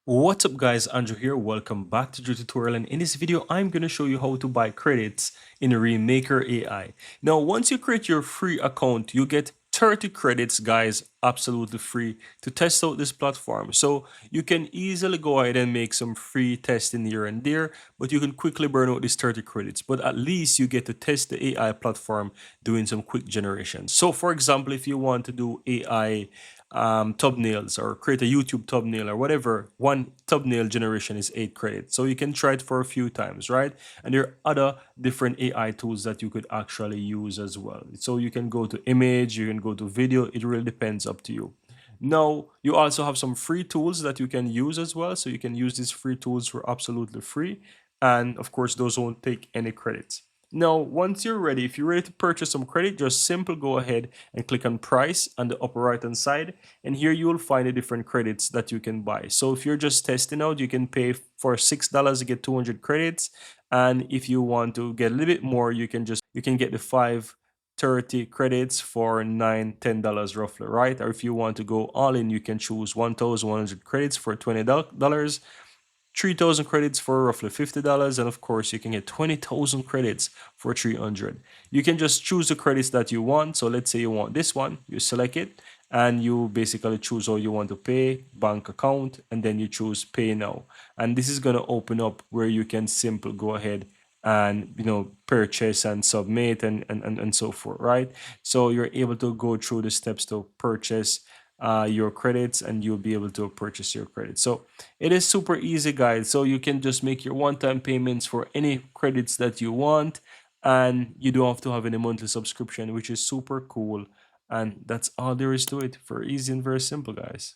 What's up guys, Andrew here. Welcome back to the tutorial, and in this video I'm going to show you how to buy credits in Remaker AI. Now once you create your free account, you get 30 credits guys, absolutely free to test out this platform. So you can easily go ahead and make some free testing here and there, but you can quickly burn out these 30 credits. But at least you get to test the AI platform doing some quick generation. So for example, if you want to do AI thumbnails or create a YouTube thumbnail or whatever, one thumbnail generation is 8 credits. So you can try it for a few times, right? And there are other different AI tools that you could actually use as well. So you can go to image, you can go to video, it really depends up to you. Now, you also have some free tools that you can use as well. So you can use these free tools for absolutely free. And of course, those won't take any credits. Now, once you're ready, if you're ready to purchase some credit, just simple go ahead and click on price on the upper right hand side. And here you will find the different credits that you can buy. So if you're just testing out, you can pay for $6 to get 200 credits. And if you want to get a little bit more, you can get the 530 credits for $9, $10 roughly, right? Or if you want to go all in, you can choose 1,100 credits for $20, 3,000 credits for roughly $50, and of course you can get 20,000 credits for 300. You can just choose the credits that you want. So let's say you want this one, you select it and you basically choose how you want to pay, bank account, and then you choose pay now. And this is going to open up where you can simply go ahead and purchase and submit and so forth, right? So you're able to go through the steps to purchase your credits, and you'll be able to purchase your credits. So it is super easy guys. So you can just make your one-time payments for any credits that you want, and you don't have to have any monthly subscription, which is super cool. And that's all there is to it. For easy and very simple guys.